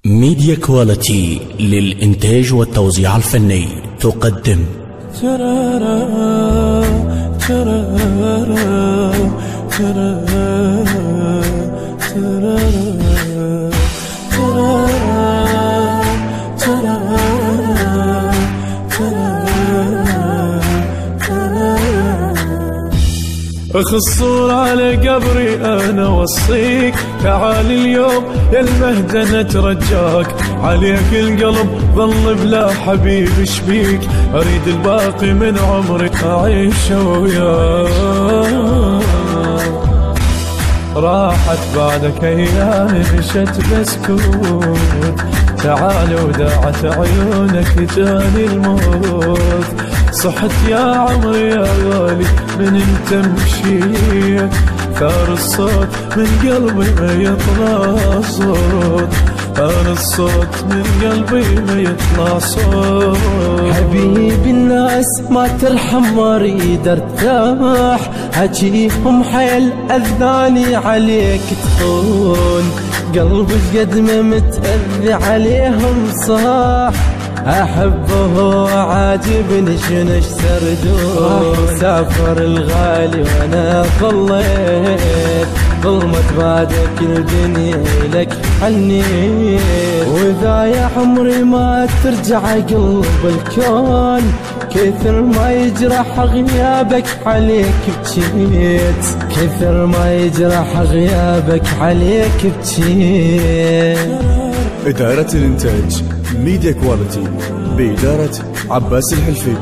ميديا كواليتي للإنتاج والتوزيع الفني تقدم اخصور على قبري انا وصيك، تعال اليوم يا المهجنة ترجاك، عليك القلب ظل بلا حبيب شبيك، اريد الباقي من عمري اعيشه وياك. راحت بعدك ايام مشت بسكوت، تعال وداعت عيونك جاني الموت، صحت يا عمري يا غالي من انت مشيت، ثار الصوت من قلبي ما يطلع صوت، ثار الصوت من قلبي ما يطلع صوت. حبيبي الناس ما ترحم ما اريد ارتاح، حجيهم حيل اذاني عليك تخون، قلبي قد ما متأذي عليهم صاح، احبه عاجبني شنش سردون، سافر الغالي وانا ظليت ظلمت بعدك الدنيا لك حنيت، واذا يا عمري ما ترجع قلب الكون، كثر ما يجرح غيابك عليك بجيت، كثر ما يجرح غيابك عليك بجيت. إدارة الإنتاج ميديا كواليتي بإدارة عباس الحلفي.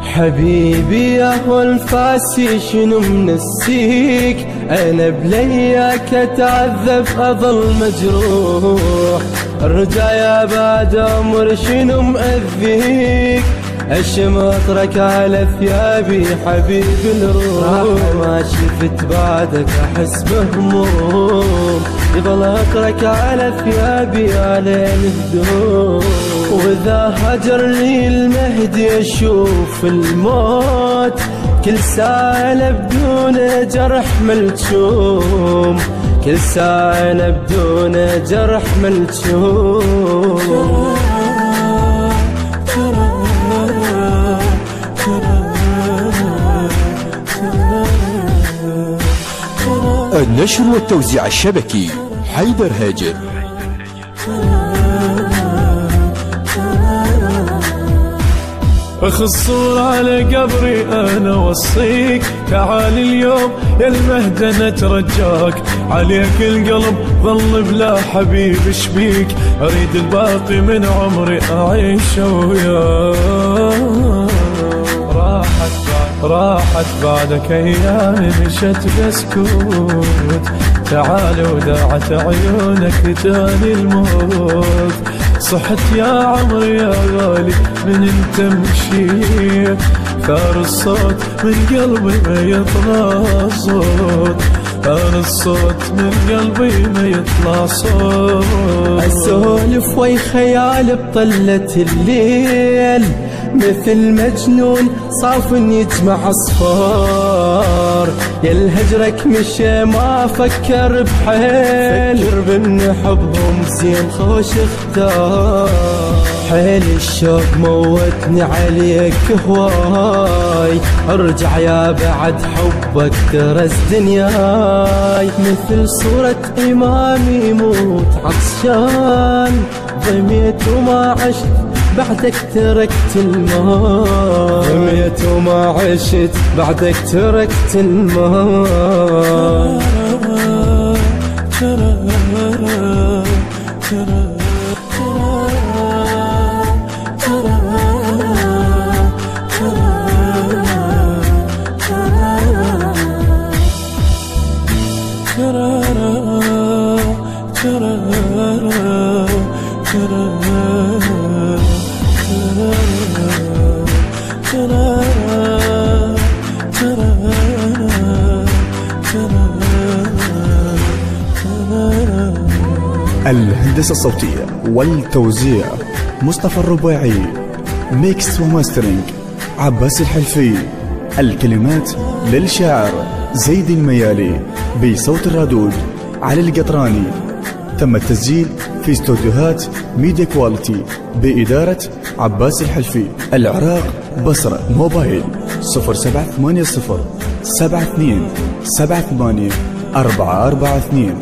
حبيبي يا هو الفاسي شنو منسيك، انا بلياك اتعذب اظل مجروح، الرجا يا بعد عمر شنو مأذيك، الشماطرك على ثيابي حبيب الروح، ما شفت بعدك احس بهموم، يظل اطرك على ثيابي على الهدوم، واذا هجرني المهدي اشوف الموت، كل ساعة بدون جرح ملتشوم، كل ساعة بدون جرح ملتشوم. النشر والتوزيع الشبكي حيدر هاجر. اخصور على قبري انا وصيك، تعال اليوم يا المهجنة ترجاك، عليك القلب ظل بلا حبيب شبيك، اريد الباقي من عمري اعيشه وياك. راحت بعدك ايام مشت بسكوت، تعال وداعت عيونك جاني الموت، صحت يا عمري يا غالي من انت مشيت، ثار الصوت من قلبي ما يطلع صوت، ثار الصوت من قلبي ما يطلع صوت. اسولف وي خيال بطلة الليل، مثل مجنون صاف يجمع اصفار، يا الهجرك مشى ما فكر بحيل، فكر بان حبهم زين خوش اختار، حيل الشوق موتني عليك هواي، ارجع يا بعد حبك ترس دنياي، مثل صورة امامي يموت عطشان، ضميت وما عشت بعدك تركت الماء، ضميت وما عشت بعدك تركت الماء. الهندسة الصوتية والتوزيع مصطفى الربيعي. ميكس وماسترينج عباس الحلفي. الكلمات للشاعر زيد الميالي بصوت الرادود علي القطراني. تم التسجيل في استوديوهات ميديا كواليتي بإدارة عباس الحلفي، العراق، بصرة. موبايل 0780 72 78 442.